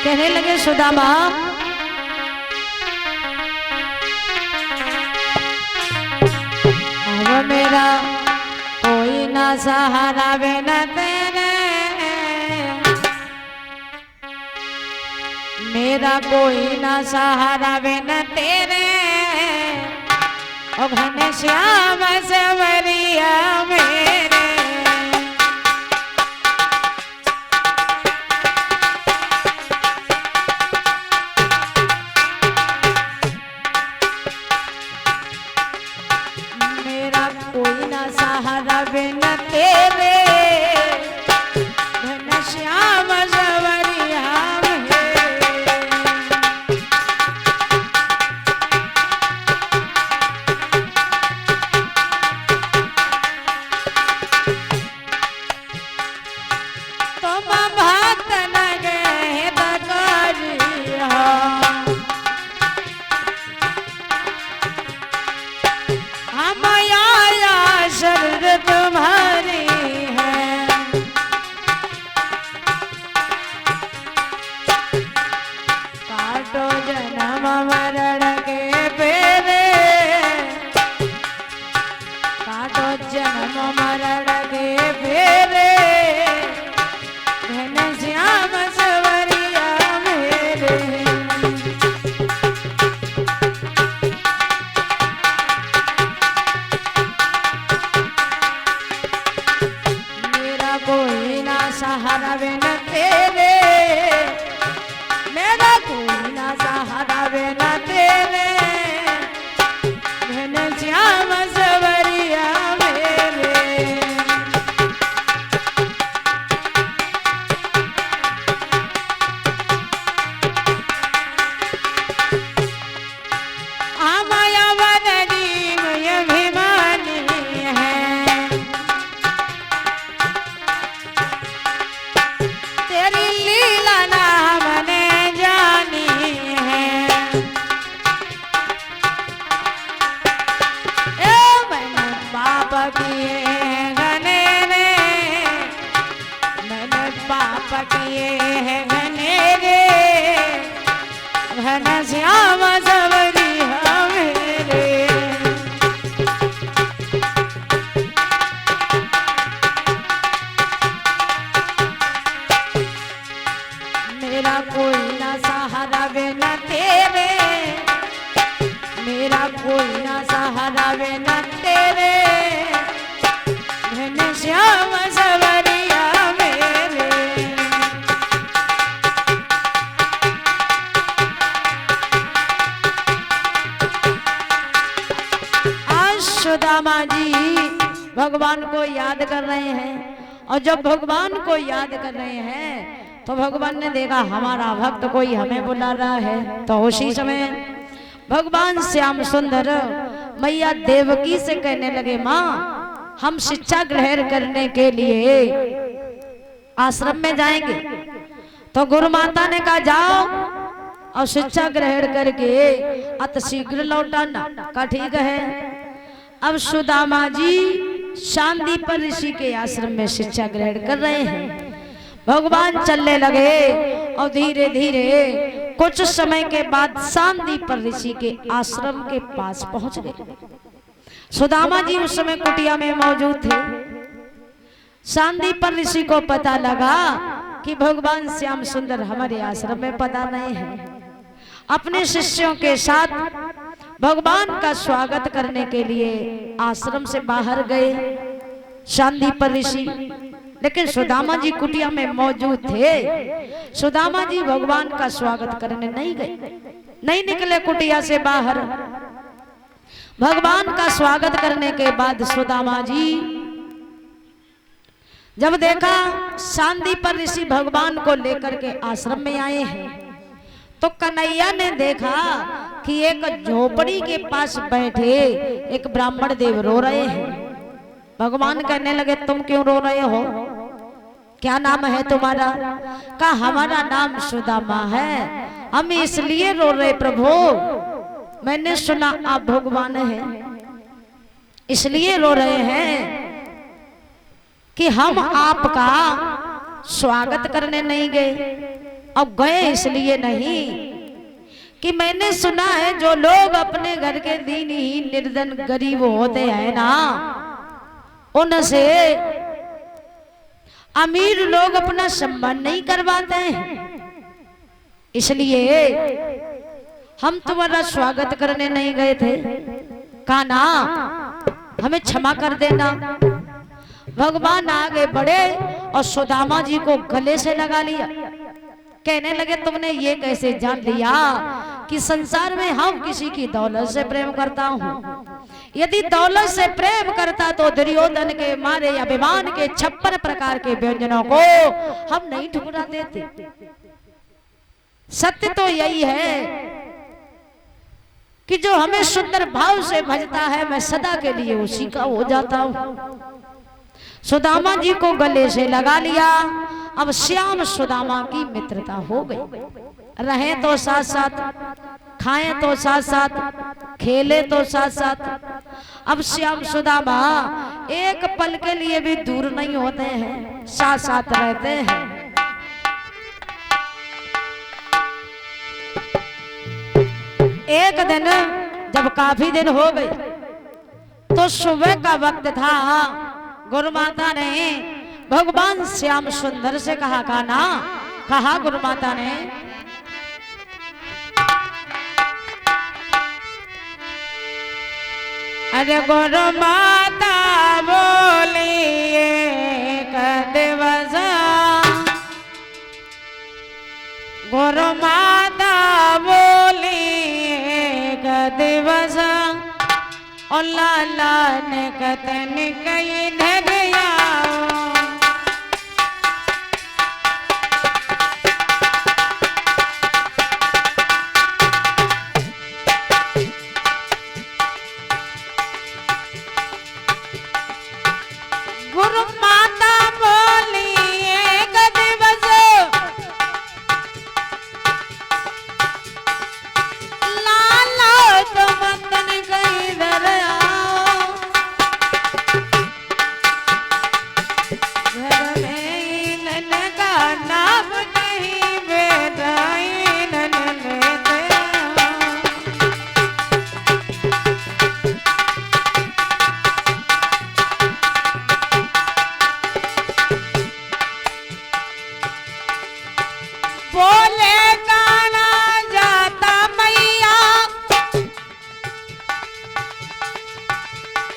कहने लगे सुदामा, अब मेरा कोई ना सहारा बिना तेरे, मेरा कोई ना सहारा बिना तेरे, ओ घनश्याम सवरिया मेरे। मेरा कोई ना सहारा बिना तेरे, घनश्याम सवरिया मेरे। तुम भक्त लगे दरिया, हम आया शरण तुम्हारी है। काटो जन्म मरण के फेरे, काटो जन्म मरण के फेरे, घनश्याम सवरिया मेरे। मेरा कोई ना सहारा बिना तेरे, मेरा कोई ना सहारा बिना तेरे, घनश्याम सवरिया मेरे। मायावन जीव अभिमानी है, तेरी लीला ना हमने जानी है। ए मैंने पाप किए हैं घनेरे, मैंने पाप किए हैं घनेरे, घनश्याम सवरिया मेरे। मेरा कोई ना सहारा बिना तेरे, मेरा कोई ना सहारा बिना तेरे, घनश्याम सवरिया मेरे। सुदामा जी भगवान को याद कर रहे हैं, और जब भगवान को याद कर रहे हैं तो भगवान ने देखा हमारा भक्त कोई हमें बुला रहा है। तो उसी समय भगवान श्याम सुंदर मैया देवकी से कहने लगे, माँ हम शिक्षा ग्रहण करने के लिए आश्रम में जाएंगे। तो गुरु माता ने कहा जाओ और शिक्षा ग्रहण करके अतिशीघ्र लौटाना। का ठीक है। अब सुदामा जी शांतिपर ऋषि के आश्रम में शिक्षा ग्रहण कर रहे हैं। भगवान चलने लगे और धीरे धीरे कुछ समय के बाद शांतिपर ऋषि के आश्रम के पास पहुंच गए। सुदामा जी उस समय कुटिया में मौजूद थे। शांतिपर ऋषि को पता लगा कि भगवान श्याम सुंदर हमारे आश्रम में पता नहीं है। अपने शिष्यों के साथ भगवान का स्वागत करने के लिए आश्रम से बाहर गए शांतिपर ऋषि, लेकिन सुदामा जी कुटिया में मौजूद थे। सुदामा जी भगवान का स्वागत करने नहीं गए, नहीं निकले कुटिया से बाहर। भगवान का स्वागत करने के बाद सुदामा जी जब देखा शांतिपर ऋषि भगवान को लेकर के आश्रम में आए हैं, तो कन्हैया ने देखा कि एक झोपड़ी के पास बैठे एक ब्राह्मण देव रो रहे हैं। भगवान कहने लगे, तुम क्यों रो रहे हो? क्या नाम है तुम्हारा? कहा हमारा नाम सुदामा है। हम इसलिए रो रहे प्रभु, मैंने सुना आप भगवान हैं, इसलिए रो रहे हैं कि हम आपका स्वागत करने नहीं गए। अब गए इसलिए नहीं कि मैंने सुना है जो लोग अपने घर के दीनहीन निर्धन गरीब होते हैं ना, उनसे अमीर लोग अपना सम्मान नहीं करवाते हैं। इसलिए हम तुम्हारा स्वागत करने नहीं गए थे। कहा ना हमें क्षमा कर देना। भगवान आगे बढ़े और सुदामा जी को गले से लगा लिया। कहने लगे तुमने ये कैसे जान लिया कि संसार में हम किसी की दौलत से प्रेम करता हूँ। यदि दौलत से प्रेम करता तो दुर्योधन के मारे अभिमान के 56 प्रकार के व्यंजनों को हम नहीं ठुकरा देते। सत्य तो यही है कि जो हमें सुंदर भाव से भजता है मैं सदा के लिए उसी का हो जाता हूँ। सुदामा जी को गले से लगा लिया। अब श्याम सुदामा की मित्रता हो गई। रहे तो साथ साथ, खाएं तो साथ साथ, खेले तो साथ साथ। अब श्याम सुदामा एक पल के लिए भी दूर नहीं होते हैं, साथ साथ रहते हैं। एक दिन जब काफी दिन हो गए तो सुबह का वक्त था। गुरु माता ने भगवान श्याम सुंदर से कहा गुरु माता ने अरे गुरु माता बोलिए दिवस, गुरु माता बोलिए दिवस और लाला ने कतन कई ढगया। गुरु माता बोली एक दिवस लाला तुम तन कहीं धर आओ, घर में इन का नाम नहीं बेटा इन लेते बोले गाना जाता मैया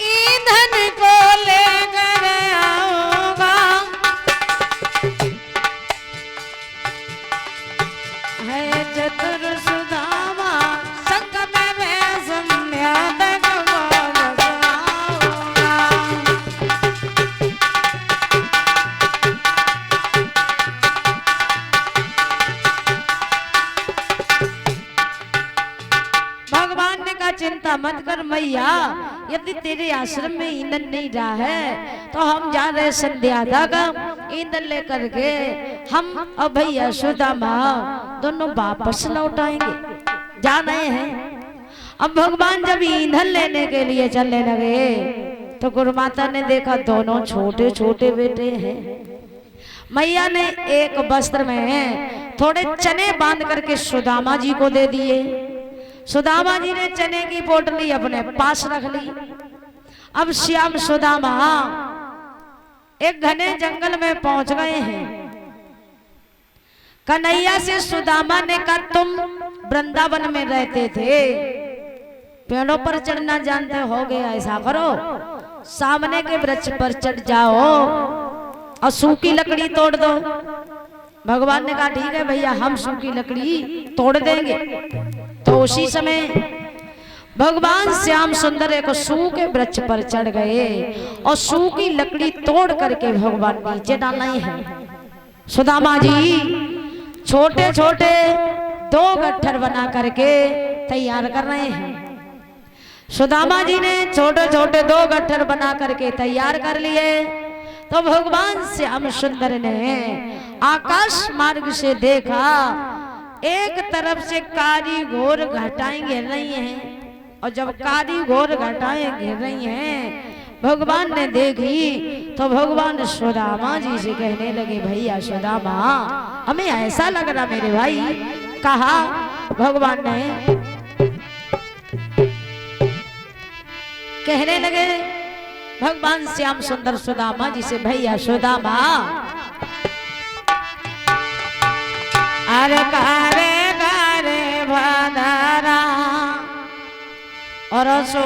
ईंधन को लेकर आऊंगा। है चतुर सुदामा संग में मैं संध्या तक बजाऊंगा। भगवान ने कहा चिंता मत कर मैया, यदि तेरे आश्रम में ईंधन नहीं रहा है तो हम जा रहे संध्या तक ईंधन लेकर के हम और भैया सुदामा दोनों वापस लौट आएंगे, जा रहे हैं। अब भगवान जब ईंधन लेने के लिए चलने लगे तो गुरु माता ने देखा दोनों छोटे छोटे बेटे हैं। मैया ने एक वस्त्र में थोड़े चने बांध करके सुदामा जी को दे दिए। सुदामा जी ने चने की पोटली अपने पास रख ली। अब श्याम सुदामा एक घने जंगल में पहुंच गए हैं। कन्हैया से सुदामा ने कहा तुम वृंदावन में रहते थे, पेड़ों पर चढ़ना जानते हो गया, ऐसा करो सामने के वृक्ष पर चढ़ जाओ और सूखी लकड़ी तोड़ दो। भगवान ने कहा ठीक है भैया हम सूखी लकड़ी तोड़ देंगे। तो उसी समय भगवान श्याम सुंदर एक सूखे वृक्ष पर चढ़ गए और सूखी लकड़ी तोड़ करके भगवान नीचे डाले हैं। सुदामा जी छोटे छोटे 2 गट्ठर बना करके तैयार कर रहे हैं। सुदामा जी ने छोटे छोटे 2 गट्ठर बना करके तैयार कर लिए। तो भगवान श्याम सुंदर ने आकाश मार्ग से देखा एक तरफ से कारी घोर घटाएं गिर रही हैं और जब कारी घोर घटाएं गिर रही हैं भगवान ने देखी तो भगवान सुदामा जी से कहने लगे, भैया सुदामा हमें ऐसा लग रहा मेरे भाई। कहा भगवान ने, कहने लगे भगवान श्याम सुंदर सुदामा जी से, भैया सुदामा अरे कारे कारे भदरा और सो